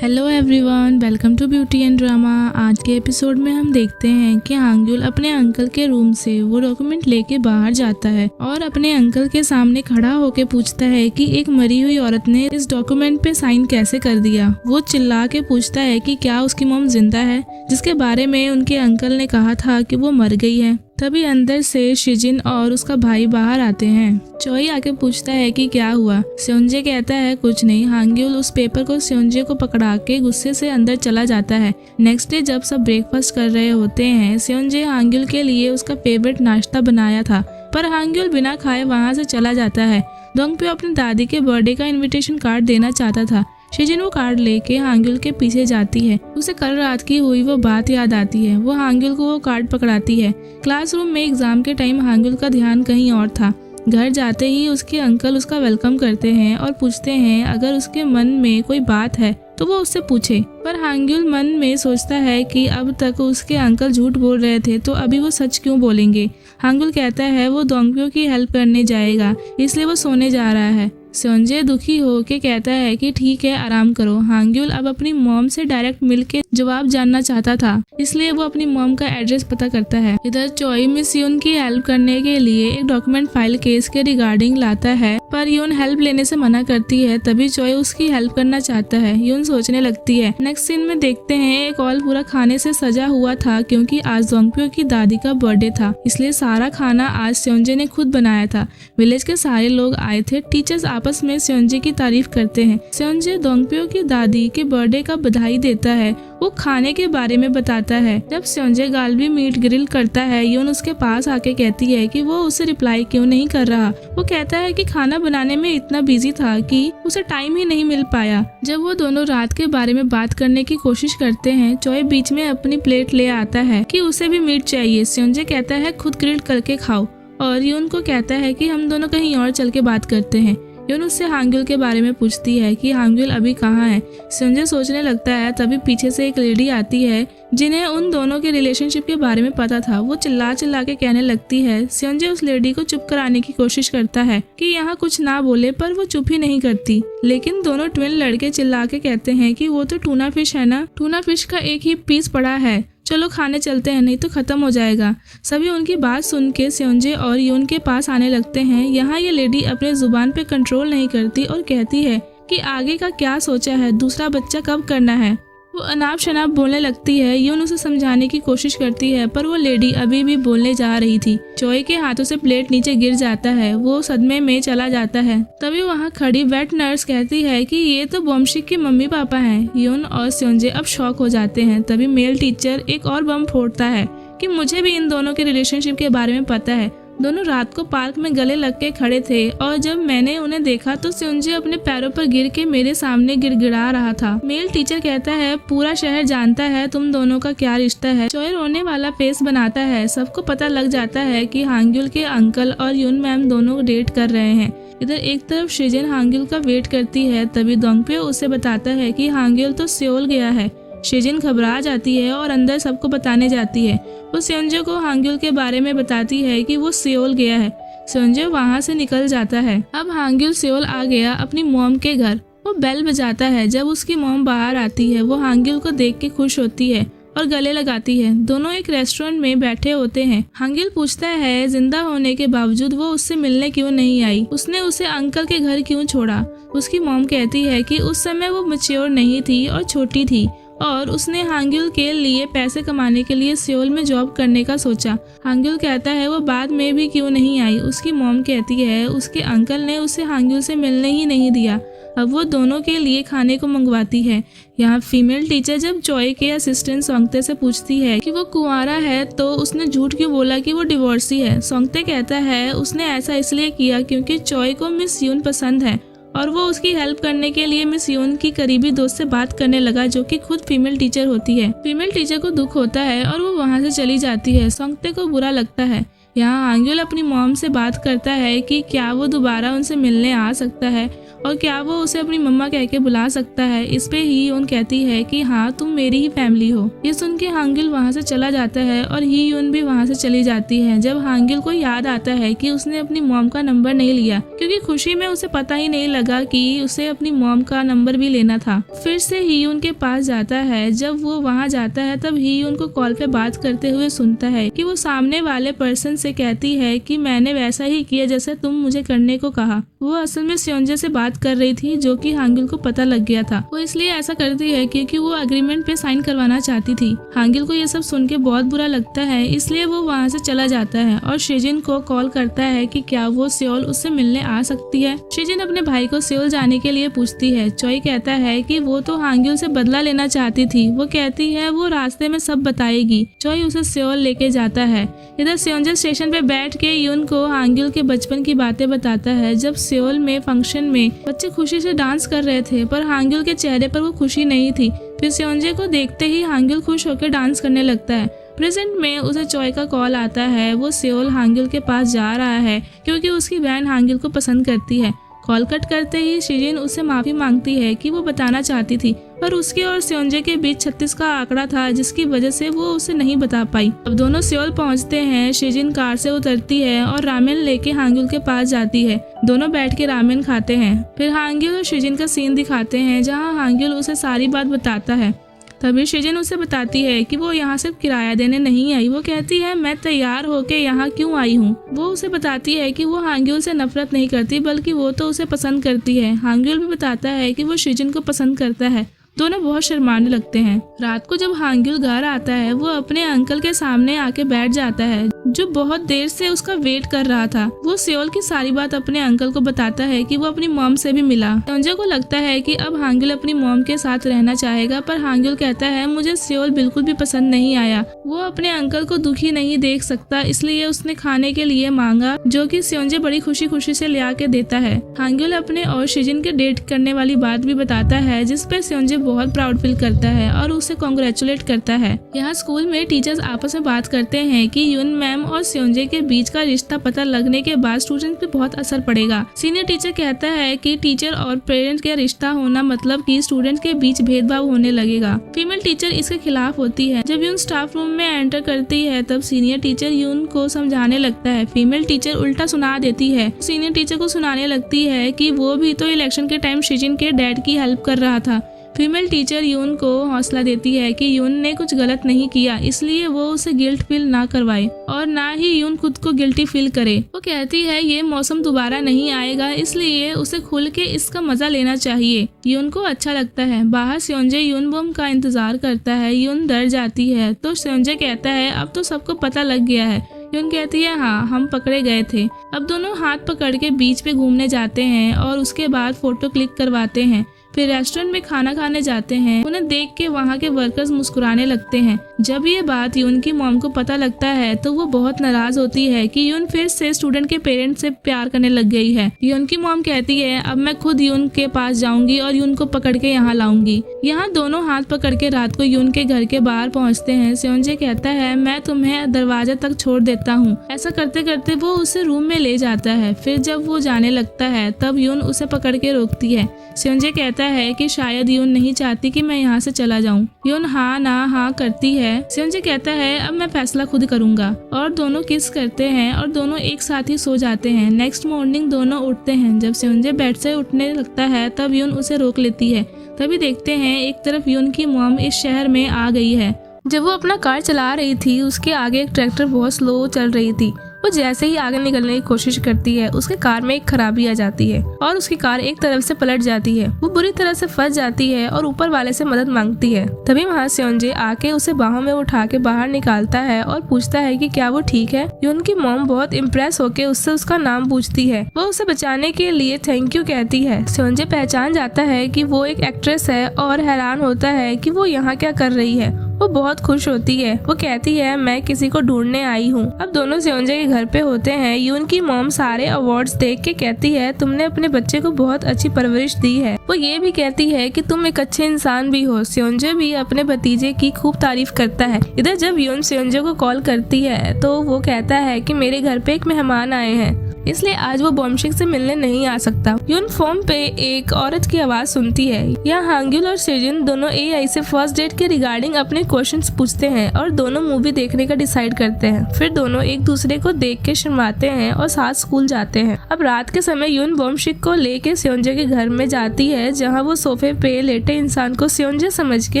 Hello everyone, welcome to beauty and drama. आज के episode में हम देखते हैं कि हांग्युल अपने अंकल के रूम से वो डॉक्यूमेंट लेके बाहर जाता है और अपने अंकल के सामने खड़ा होके पूछता है कि एक मरी हुई औरत ने इस डॉक्यूमेंट पे साइन कैसे कर दिया। वो चिल्ला के पूछता है कि क्या उसकी मॉम जिंदा है, जिसके बारे में उनके अंकल ने कहा था कि वो मर गई है। तभी अंदर से शिजिन और उसका भाई बाहर आते हैं। चोई आके पूछता है कि क्या हुआ। सेओनजे कहता है कुछ नहीं। हांग्युल उस पेपर को सेओनजे को पकड़ा के गुस्से से अंदर चला जाता है। नेक्स्ट डे जब सब ब्रेकफास्ट कर रहे होते हैं, सेओनजे हांग्युल के लिए उसका फेवरेट नाश्ता बनाया था, पर हांग्युल बिना खाए वहाँ से चला जाता है। दोंगप्यो अपनी दादी के बर्थडे का इन्विटेशन कार्ड देना चाहता था। शिजिन वो कार्ड लेके हांग्युल के पीछे जाती है। उसे कल रात की हुई वो बात याद आती है। वो हांग्युल को वो कार्ड पकड़ाती है। क्लासरूम में एग्जाम के टाइम हांग्युल का ध्यान कहीं और था। घर जाते ही उसके अंकल उसका वेलकम करते हैं और पूछते हैं अगर उसके मन में कोई बात है तो वो उससे पूछे। पर हांग्युल मन में सोचता है कि अब तक उसके अंकल झूठ बोल रहे थे तो अभी वो सच क्यों बोलेंगे। हांग्युल कहता है वो दोंगप्यो की हेल्प करने जाएगा, इसलिए वो सोने जा रहा है। सेओनजे दुखी होके कहता है कि ठीक है, आराम करो। हांग्युल अब अपनी मॉम से डायरेक्ट मिलके जवाब जानना चाहता था, इसलिए वो अपनी मॉम का एड्रेस पता करता है। इधर चोई मिस यून की हेल्प करने के लिए एक डॉक्यूमेंट फाइल केस के रिगार्डिंग लाता है, पर यून हेल्प लेने से मना करती है। तभी चोई उसकी हेल्प करना चाहता है। यून सोचने लगती है। नेक्स्ट सीन में देखते हैं एक हॉल पूरा खाने से सजा हुआ था, क्योंकि आज दोंगप्यो की दादी का बर्थडे था, इसलिए सारा खाना आज सेओनजे ने खुद बनाया था। विलेज के सारे लोग आए थे। टीचर्स आपस में सेओनजे की तारीफ करते हैं। सेओनजे दोंगप्यो की दादी के बर्थडे का बधाई देता है। वो खाने के बारे में बताता है। जब सेओनजे गालबी मीट ग्रिल करता है, यून उसके पास आके कहती है कि वो उसे रिप्लाई क्यों नहीं कर रहा। वो कहता है कि खाना बनाने में इतना बिजी था कि उसे टाइम ही नहीं मिल पाया। जब वो दोनों रात के बारे में बात करने की कोशिश करते हैं, चोई बीच में अपनी प्लेट ले आता है कि उसे भी मीट चाहिए। सेओनजे कहता है खुद ग्रिल करके खाओ, और यून को कहता है कि हम दोनों कहीं और चल के बात करते हैं। यून उससे हांग्युल के बारे में पूछती है कि हांग्युल अभी कहाँ है। सेओनजे सोचने लगता है। तभी पीछे से एक लेडी आती है जिन्हें उन दोनों के रिलेशनशिप के बारे में पता था। वो चिल्ला चिल्ला के कहने लगती है। सेओनजे उस लेडी को चुप कराने की कोशिश करता है कि यहाँ कुछ ना बोले, पर वो चुप ही नहीं करती। लेकिन दोनों ट्विन लड़के चिल्ला के कहते हैं कि वो तो टूना फिश है ना, टूना फिश का एक ही पीस पड़ा है, चलो खाने चलते हैं, नहीं तो खत्म हो जाएगा। सभी उनकी बात सुन के सेओनजे और यून के पास आने लगते हैं। यहाँ ये लेडी अपने जुबान पे कंट्रोल नहीं करती और कहती है कि आगे का क्या सोचा है, दूसरा बच्चा कब करना है। वो अनाप शनाप बोलने लगती है। यून उसे समझाने की कोशिश करती है, पर वो लेडी अभी भी बोलने जा रही थी। चोई के हाथों से प्लेट नीचे गिर जाता है। वो सदमे में चला जाता है। तभी वहाँ खड़ी वेट नर्स कहती है कि ये तो बोमशिक के मम्मी पापा हैं। यून और सेओनजे अब शॉक हो जाते हैं। तभी मेल टीचर एक और बम फोड़ता है कि मुझे भी इन दोनों के रिलेशनशिप के बारे में पता है। दोनों रात को पार्क में गले लग के खड़े थे और जब मैंने उन्हें देखा तो सेओनजे अपने पैरों पर गिर के मेरे सामने गिड़गिड़ा रहा था। मेल टीचर कहता है पूरा शहर जानता है तुम दोनों का क्या रिश्ता है। चोई रोने वाला फेस बनाता है। सबको पता लग जाता है कि हांग्युल के अंकल और यून मैम दोनों डेट कर रहे हैं। इधर एक तरफ शिजिन हांग्युल का वेट करती है। तभी दोंगप्यो उसे बताता है कि हांग्युल तो सियोल गया है। शिजिन घबरा जाती है और अंदर सबको बताने जाती है। वो सेओनजे को हांग्युल के बारे में बताती है कि वो सियोल गया है। सेओनजे वहाँ से निकल जाता है। अब हांग्युल सियोल आ गया अपनी मॉम के घर। वो बेल बजाता है। जब उसकी मॉम बाहर आती है, वो हांग्युल को देख के खुश होती है और गले लगाती है। दोनों एक रेस्टोरेंट में बैठे होते हैं। हांग्युल पूछता है जिंदा होने के बावजूद वो उससे मिलने क्यों नहीं आई, उसने उसे अंकल के घर क्यों छोड़ा। उसकी मॉम कहती है कि उस समय वो मैच्योर नहीं थी और छोटी थी और उसने हांग्युल के लिए पैसे कमाने के लिए सियोल में जॉब करने का सोचा। हांग्युल कहता है वो बाद में भी क्यों नहीं आई। उसकी मॉम कहती है उसके अंकल ने उसे हांग्युल से मिलने ही नहीं दिया। अब वो दोनों के लिए खाने को मंगवाती है। यहाँ फीमेल टीचर जब चोई के असिस्टेंट सोंगते से पूछती है कि वो कुंवारा है तो उसने झूठ क्यों बोला कि वो डिवोर्सी है। सोंगते कहता है उसने ऐसा इसलिए किया क्योंकि चोई को मिस यून पसंद है और वो उसकी हेल्प करने के लिए मिस यून की करीबी दोस्त से बात करने लगा, जो कि खुद फीमेल टीचर होती है। फीमेल टीचर को दुख होता है और वो वहाँ से चली जाती है। सोंगते को बुरा लगता है। यहाँ हांग्युल अपनी मॉम से बात करता है कि क्या वो दोबारा उनसे मिलने आ सकता है और क्या वो उसे अपनी मम्मा कह के बुला सकता है। इस पे ही यून कहती है कि हाँ, तुम मेरी ही फैमिली हो। ये सुन के हांग्युल वहाँ से चला जाता है और ही यून भी वहाँ से चली जाती है। जब हांग्युल को याद आता है कि उसने अपनी मॉम का नंबर नहीं लिया, क्योंकि खुशी में उसे पता ही नहीं लगा कि उसे अपनी मॉम का नंबर भी लेना था। फिर से ही यून के पास जाता है। जब वो वहाँ जाता है तब ही यून को कॉल पे बात करते हुए सुनता है कि वो सामने वाले पर्सन से कहती है कि मैंने वैसा ही किया जैसे तुम मुझे करने को कहा। वो असल में स्योंजे से बात कर रही थी, जो कि हांग्युल को पता लग गया था। वो इसलिए ऐसा करती है क्योंकि वो एग्रीमेंट पे साइन करवाना चाहती थी। हांग्युल को ये सब सुन के बहुत बुरा लगता है, इसलिए वो वहाँ से चला जाता है और शिजिन को कॉल करता है कि क्या वो सियोल उससे मिलने आ सकती है। शिजिन अपने भाई को सियोल जाने के लिए पूछती है। चोई कहता है कि वो तो हांग्युल से बदला लेना चाहती थी। वो कहती है वो रास्ते में सब बताएगी। चोई उसे सियोल लेके जाता है। इधर स्योंजे स्टेशन पे बैठ के यून को हांग्युल के बचपन की बातें बताता है। जब सियोल में फंक्शन में बच्चे खुशी से डांस कर रहे थे, पर हांग्युल के चेहरे पर वो खुशी नहीं थी। फिर स्योंजे को देखते ही हांग्युल खुश होकर डांस करने लगता है। प्रेजेंट में उसे चोई का कॉल आता है। वो सियोल हांग्युल के पास जा रहा है क्योंकि उसकी बहन हांग्युल को पसंद करती है। कॉल कट करते ही शिजिन उससे माफी मांगती है कि वो बताना चाहती थी, पर उसके और स्योंजे के बीच 36 का आंकड़ा था, जिसकी वजह से वो उसे नहीं बता पाई। अब दोनों सियोल पहुंचते हैं। शिजिन कार से उतरती है और रामेन लेके हांग्युल के पास जाती है। दोनों बैठ के रामेन खाते हैं। फिर हांग्युल और शिजिन का सीन दिखाते हैं, जहाँ हांग्युल उसे सारी बात बताता है। तभी शिजिन उसे बताती है कि वो यहाँ सिर्फ किराया देने नहीं आई। वो कहती है मैं तैयार होके यहाँ क्यों आई हूँ। वो उसे बताती है कि वो हांग्युल से नफरत नहीं करती, बल्कि वो तो उसे पसंद करती है। हांग्युल भी बताता है कि वो शिजिन को पसंद करता है। दोनों बहुत शर्माने लगते हैं। रात को जब हांग्युल घर आता है, वो अपने अंकल के सामने आके बैठ जाता है, जो बहुत देर से उसका वेट कर रहा था। वो सियोल की सारी बात अपने अंकल को बताता है कि वो अपनी मॉम से भी मिला। स्योंजे को लगता है कि अब हांग्युल अपनी मॉम के साथ रहना चाहेगा, पर हांग्युल कहता है मुझे सियोल बिल्कुल भी पसंद नहीं आया। वो अपने अंकल को दुखी नहीं देख सकता, इसलिए उसने खाने के लिए मांगा, जो कि स्योंजे बड़ी खुशी खुशी से ले आके देता है। हांग्युल अपने और शिजिन के डेट करने वाली बात भी बताता है, जिसपे स्योंजे बहुत प्राउड फील करता है और उसे कांग्रेचुलेट करता है। यहाँ स्कूल में टीचर्स आपस में बात करते हैं कि यून मैम और स्योंजे के बीच का रिश्ता पता लगने के बाद स्टूडेंट पे बहुत असर पड़ेगा। सीनियर टीचर कहता है कि टीचर और पेरेंट का रिश्ता होना मतलब कि स्टूडेंट के बीच भेदभाव होने लगेगा। फीमेल टीचर इसके खिलाफ होती है। जब यून स्टाफ रूम में एंटर करती है, तब सीनियर टीचर यून को समझाने लगता है। फीमेल टीचर उल्टा सुना देती है। सीनियर टीचर को सुनाने लगती है कि वो भी तो इलेक्शन के टाइम शिजिन के डैड की हेल्प कर रहा था। फीमेल टीचर यून को हौसला देती है कि यून ने कुछ गलत नहीं किया, इसलिए वो उसे गिल्ट फील ना करवाए और ना ही यून खुद को गिल्टी फील करे। वो कहती है ये मौसम दोबारा नहीं आएगा, इसलिए उसे खुल के इसका मजा लेना चाहिए। यून को अच्छा लगता है। बाहर स्योंजे यून बम का इंतजार करता है। यून डर जाती है तो स्योंजे कहता है अब तो सबको पता लग गया है। यून कहती है हाँ, हम पकड़े गए थे। अब दोनों हाथ पकड़ के बीच पे घूमने जाते हैं और उसके बाद फोटो क्लिक करवाते हैं। फिर रेस्टोरेंट में खाना खाने जाते हैं। उन्हें देख के वहाँ के वर्कर्स मुस्कुराने लगते हैं। जब ये बात यून की मॉम को पता लगता है तो वो बहुत नाराज होती है कि यून फिर से स्टूडेंट के पेरेंट्स से प्यार करने लग गई है। यून की मॉम कहती है अब मैं खुद यून के पास जाऊंगी और यून को पकड़ के यहाँ लाऊंगी। यहाँ दोनों हाथ पकड़ के रात को यून के घर के बाहर पहुँचते हैं। स्योंजे कहता है मैं तुम्हें दरवाजे तक छोड़ देता हूँ। ऐसा करते करते वो उसे रूम में ले जाता है। फिर जब वो जाने लगता है तब यून उसे पकड़ के रोकती है। स्योंजे कहता है कि शायद यून नहीं चाहती कि मैं यहाँ से चला जाऊँ। यून हाँ ना हाँ करती है। स्योंजे कहता है अब मैं फैसला खुद करूंगा और दोनों किस करते हैं और दोनों एक साथ ही सो जाते हैं। नेक्स्ट मॉर्निंग दोनों उठते हैं। जब स्योंजे बेड से उठने लगता है तब यून उसे रोक लेती है। तभी देखते हैं एक तरफ यून की मॉम इस शहर में आ गई है। जब वो अपना कार चला रही थी, उसके आगे एक ट्रैक्टर बहुत स्लो चल रही थी। वो जैसे ही आगे निकलने की कोशिश करती है, उसके कार में एक खराबी आ जाती है और उसकी कार एक तरफ से पलट जाती है। वो बुरी तरह से फंस जाती है और ऊपर वाले से मदद मांगती है। तभी वहाँ स्योंजे आके उसे बाहों में उठा के बाहर निकालता है और पूछता है कि क्या वो ठीक है। यून की मॉम बहुत इम्प्रेस होके उससे उसका नाम पूछती है। वो उसे बचाने के लिए थैंक यू कहती है। स्योंजे पहचान जाता है कि वो एक एक्ट्रेस है और हैरान होता है कि वो यहाँ क्या कर रही है। वो बहुत खुश होती है। वो कहती है मैं किसी को ढूंढने आई हूँ। अब दोनों सेओंजे के घर पे होते हैं। यून की मॉम सारे अवार्ड्स देख के कहती है तुमने अपने बच्चे को बहुत अच्छी परवरिश दी है। वो ये भी कहती है कि तुम एक अच्छे इंसान भी हो। सेओंजे भी अपने भतीजे की खूब तारीफ करता है। इधर जब यून सेओंजे को कॉल करती है तो वो कहता है कि मेरे घर पे एक मेहमान आए हैं, इसलिए आज वो बॉम्बशिक से मिलने नहीं आ सकता। यून फोन पे एक औरत की आवाज सुनती है। यहाँ हांग्युल और सेजिन दोनों एआई से फर्स्ट डेट के रिगार्डिंग अपने क्वेश्चंस पूछते हैं और दोनों मूवी देखने का डिसाइड करते हैं। फिर दोनों एक दूसरे को देख के शर्माते हैं और साथ स्कूल जाते हैं। अब रात के समय यून बॉम्बशिक को लेके सेओंजे के घर में जाती है, जहाँ वो सोफे पे लेटे इंसान को सेओंजे समझ के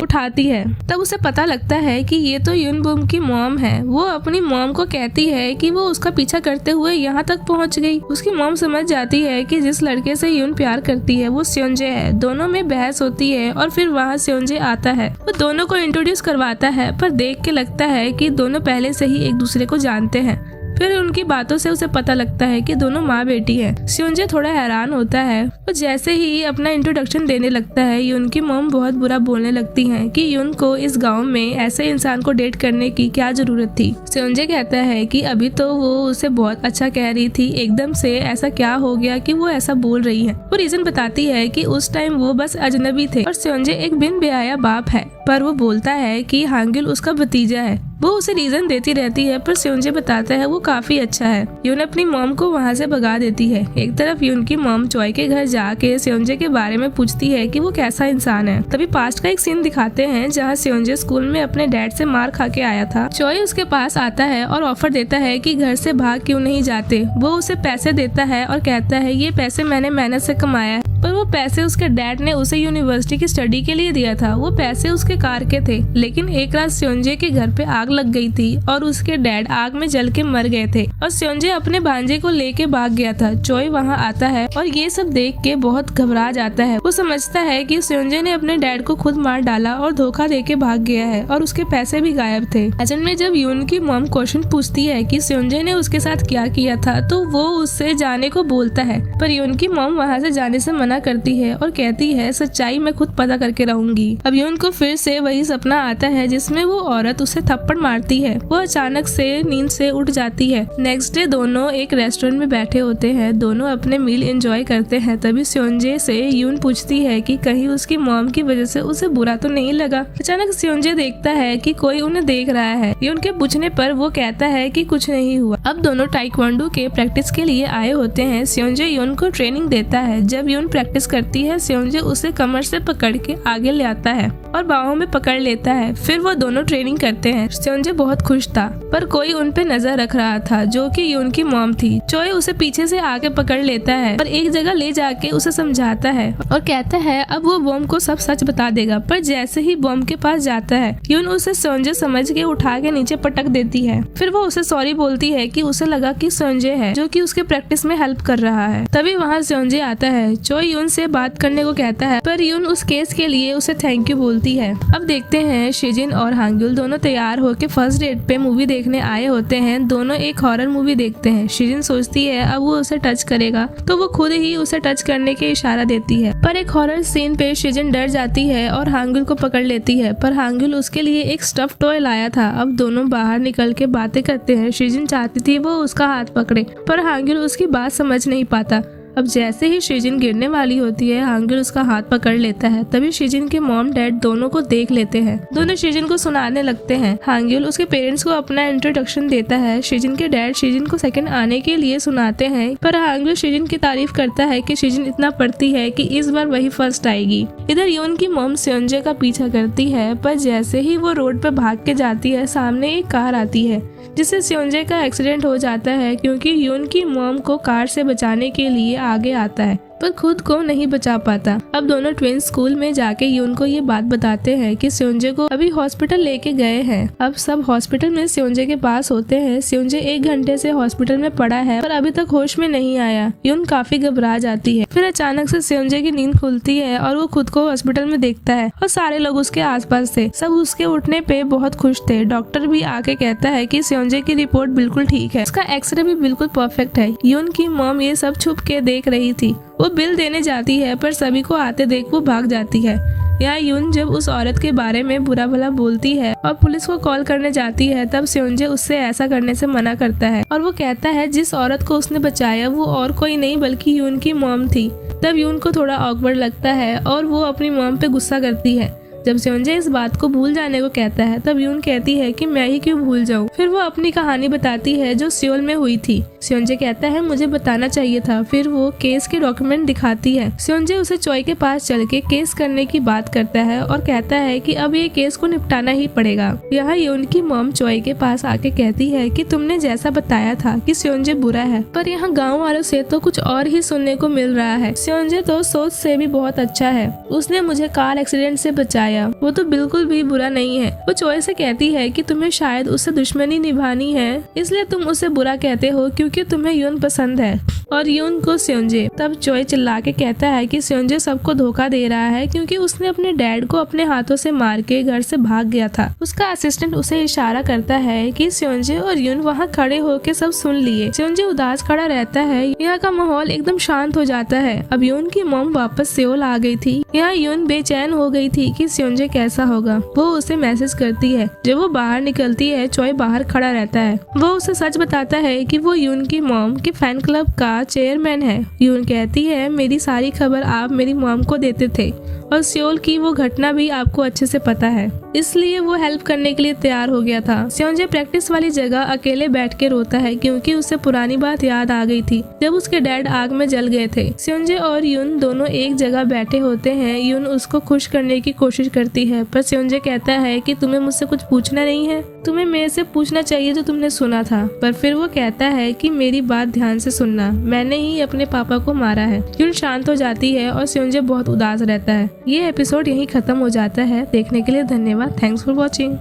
उठाती है। तब उसे पता लगता है कि ये तो यून बॉम की मॉम है। वो अपनी मॉम को कहती है कि वो उसका पीछा करते हुए यहाँ तक पहुँच गई। उसकी मॉम समझ जाती है कि जिस लड़के से यून प्यार करती है वो सेओंजे है। दोनों में बहस होती है और फिर वहाँ सेओंजे आता है। वो दोनों को इंट्रोड्यूस करवाता है, पर देख के लगता है कि दोनों पहले से ही एक दूसरे को जानते हैं। फिर उनकी बातों से उसे पता लगता है कि दोनों माँ बेटी हैं। सेओंजे थोड़ा हैरान होता है। वो जैसे ही अपना इंट्रोडक्शन देने लगता है, यून की मॉम बहुत बुरा बोलने लगती हैं कि यून को इस गांव में ऐसे इंसान को डेट करने की क्या जरूरत थी। सेओंजे कहता है कि अभी तो वो उसे बहुत अच्छा कह रही थी, एकदम से ऐसा क्या हो गया कि वो ऐसा बोल रही है। वो रीजन बताती है कि उस टाइम वो बस अजनबी थे और सेओंजे एक बिन ब्याया बाप है, पर वो बोलता है कि हांग्युल उसका भतीजा है। वो उसे रीजन देती रहती है, पर सेओंजे बताता है वो काफी अच्छा है। यून अपनी मॉम को वहाँ से भगा देती है। एक तरफ यून की मॉम चॉय के घर जाके सेओंजे के बारे में पूछती है कि वो कैसा इंसान है। तभी पास्ट का एक सीन दिखाते हैं जहाँ सेओंजे स्कूल में अपने डैड से मार खा के आया था। चॉय उसके पास आता है और ऑफर देता है कि घर से भाग क्यों नहीं जाते। वो उसे पैसे देता है और कहता है ये पैसे मैंने मेहनत से कमाया है, पर वो पैसे उसके डैड ने उसे यूनिवर्सिटी की स्टडी के लिए दिया था। वो पैसे उसके कार के थे, लेकिन एक रात सेओंजे के घर पे आग लग गई थी और उसके डैड आग में जल के मर गए थे और सेओंजे अपने भांजे को लेके भाग गया था। चॉय वहाँ आता है और ये सब देख के बहुत घबरा जाता है। वो समझता है कि सेओंजे ने अपने डैड को खुद मार डाला और धोखा देके भाग गया है और उसके पैसे भी गायब थे। असल में जब यून की मॉम क्वेश्चन पूछती है कि सेओंजे ने उसके साथ क्या किया था, तो वो उससे जाने को बोलता है, पर यून की मॉम वहाँ से जाने से मना करती है और कहती है सच्चाई मैं खुद पता करके रहूंगी। अब यून को फिर से वही सपना आता है जिसमें वो औरत उसे थप्पड़ मारती है। वो अचानक से नींद से उठ जाती है। नेक्स्ट डे दोनों एक रेस्टोरेंट में बैठे होते हैं। दोनों अपने मील एंजॉय करते हैं। तभी सेओंजे से यून पूछती है कि कहीं उसकी मॉम की वजह से उसे बुरा तो नहीं लगा। अचानक सेओंजे देखता है कि कोई उन्हें देख रहा है। यून के पूछने पर वो कहता है कि कुछ नहीं हुआ। अब दोनों ताइक्वांडो के प्रैक्टिस के लिए आए होते हैं। सेओंजे यून को ट्रेनिंग देता है। जब यून प्रैक्टिस करती है, सेओंजे उसे कमर से पकड़ के आगे ले आता है और बाहों में पकड़ लेता है। फिर वो दोनों ट्रेनिंग करते हैं। सेओंजे बहुत खुश था, पर कोई उन पे नजर रख रहा था, जो कि यून की मॉम थी। चॉय उसे पीछे से आके पकड़ लेता है और एक जगह ले जाके उसे समझाता है और कहता है अब वो बॉम्ब को सब सच बता देगा। पर जैसे ही बॉम्ब के पास जाता है, यून उसे सेओंजे समझ के उठा के नीचे पटक देती है। फिर वो उसे सॉरी बोलती है कि उसे लगा कि सेओंजे है जो कि उसके प्रैक्टिस में हेल्प कर रहा है। तभी वहाँ सेओंजे आता है। चॉय यून से बात करने को कहता है, पर यून उस केस के लिए उसे थैंक यू बोलती है। अब देखते हैं शिजिन और हांग्युल दोनों तैयार होके फर्स्ट डेट पे मूवी देखने आए होते हैं। दोनों एक हॉरर मूवी देखते हैं। शिजिन सोचती है अब वो उसे टच करेगा, तो वो खुद ही उसे टच करने के इशारा देती है, पर एक हॉरर सीन पे शिजिन डर जाती है और हांग्युल को पकड़ लेती है। पर हांग्युल उसके लिए एक स्टफ टॉय लाया था। अब दोनों बाहर निकल के बातें करते हैं। शिजिन चाहती थी वो उसका हाथ पकड़े, पर हांग्युल उसकी बात समझ नहीं पाता। अब जैसे ही शिजिन गिरने वाली होती है, हांग्युल उसका हाथ पकड़ लेता है। तभी शिजिन के मॉम डैड दोनों को देख लेते हैं। दोनों शिजिन को सुनाने लगते हैं। हांग्युल उसके पेरेंट्स को अपना इंट्रोडक्शन देता है। शिजिन के डैड शिजिन को सेकंड आने के लिए सुनाते हैं, पर हांग्युल शिजिन की तारीफ करता है कि शिजिन इतना पढ़ती है कि इस बार वही फर्स्ट आएगी। इधर यून की मॉम सेओंजे का पीछा करती है, पर जैसे ही वो रोड पे भाग के जाती है, सामने एक कार आती है, जिससे सेओंजे का एक्सीडेंट हो जाता है, क्योंकि यून की मॉम को कार से बचाने के लिए आगे आता है, पर खुद को नहीं बचा पाता। अब दोनों ट्विंस स्कूल में जाके यून को ये बात बताते हैं कि सेओंजे को अभी हॉस्पिटल लेके गए हैं। अब सब हॉस्पिटल में सेओंजे के पास होते हैं। सेओंजे 1 घंटे से हॉस्पिटल में पड़ा है, पर अभी तक होश में नहीं आया। यून काफी घबरा जाती है। फिर अचानक से सेओंजे की नींद खुलती है और वो खुद को हॉस्पिटल में देखता है और सारे लोग उसके आसपास थे। सब उसके उठने पे बहुत खुश थे। डॉक्टर भी आके कहता है कि सेओंजे की रिपोर्ट बिल्कुल ठीक है, उसका एक्सरे भी बिल्कुल परफेक्ट है। यून की मॉम ये सब छुप के देख रही थी। वो बिल देने जाती है, पर सभी को आते देख वो भाग जाती है। यहाँ यून जब उस औरत के बारे में बुरा भला बोलती है और पुलिस को कॉल करने जाती है, तब सेओनजे उससे ऐसा करने से मना करता है और वो कहता है जिस औरत को उसने बचाया वो और कोई नहीं बल्कि यून की मॉम थी। तब यून को थोड़ा ऑकवर्ड लगता है और वो अपनी मॉम पे गुस्सा करती है। जब सेओनजे इस बात को भूल जाने को कहता है, तब यून कहती है कि मैं ही क्यों भूल जाऊं। फिर वो अपनी कहानी बताती है जो सियोल में हुई थी। सेओनजे कहता है मुझे बताना चाहिए था। फिर वो केस के डॉक्यूमेंट दिखाती है। सेओनजे उसे चॉय के पास चल के केस करने की बात करता है और कहता है कि अब ये केस को निपटाना ही पड़ेगा। यहाँ यून की मॉम चॉय के पास आके कहती है कि तुमने जैसा बताया था कि सेओनजे बुरा है, पर यहाँ गाँव वालों से तो कुछ और ही सुनने को मिल रहा है। सेओनजे तो सोच से भी बहुत अच्छा है, उसने मुझे कार एक्सीडेंट से बचाया, वो तो बिल्कुल भी बुरा नहीं है। वो चॉय से कहती है कि तुम्हें शायद उससे दुश्मनी निभानी है, इसलिए तुम उसे बुरा कहते हो क्योंकि तुम्हें यून पसंद है और यून को सेओनजे। तब चॉय चिल्ला के कहता है कि सेओनजे सबको धोखा दे रहा है क्योंकि उसने अपने डैड को अपने हाथों से मार के घर से भाग गया था। उसका असिस्टेंट उसे इशारा करता है कि सेओनजे और यून वहाँ खड़े होके सब सुन लिए। सेओनजे उदास खड़ा रहता है। यहाँ का माहौल एकदम शांत हो जाता है। अब यून की मॉम वापस सेओल आ गई थी। यहाँ यून बेचैन हो गई थी कि सेओनजे कैसा होगा। वो उसे मैसेज करती है। जब वो बाहर निकलती है, चॉय बाहर खड़ा रहता है। वो उसे सच बताता है कि वो यून की मॉम के फैन क्लब का चेयरमैन है। यून कहती है मेरी सारी खबर आप मेरी मॉम को देते थे और सियोल की वो घटना भी आपको अच्छे से पता है, इसलिए वो हेल्प करने के लिए तैयार हो गया था। सेओनजे प्रैक्टिस वाली जगह अकेले बैठ के रोता है क्योंकि उसे पुरानी बात याद आ गई थी जब उसके डैड आग में जल गए थे। सेओनजे और यून दोनों एक जगह बैठे होते हैं। यून उसको खुश करने की कोशिश करती है, पर सेओनजे कहता है कि तुम्हें मुझसे कुछ पूछना नहीं है, तुम्हें मेरे से पूछना चाहिए जो तुमने सुना था। पर फिर वो कहता है कि मेरी बात ध्यान से सुनना, मैंने ही अपने पापा को मारा है। यून शांत हो जाती है और सेओनजे बहुत उदास रहता है। ये एपिसोड यहीं खत्म हो जाता है। देखने के लिए धन्यवाद। Thanks for watching.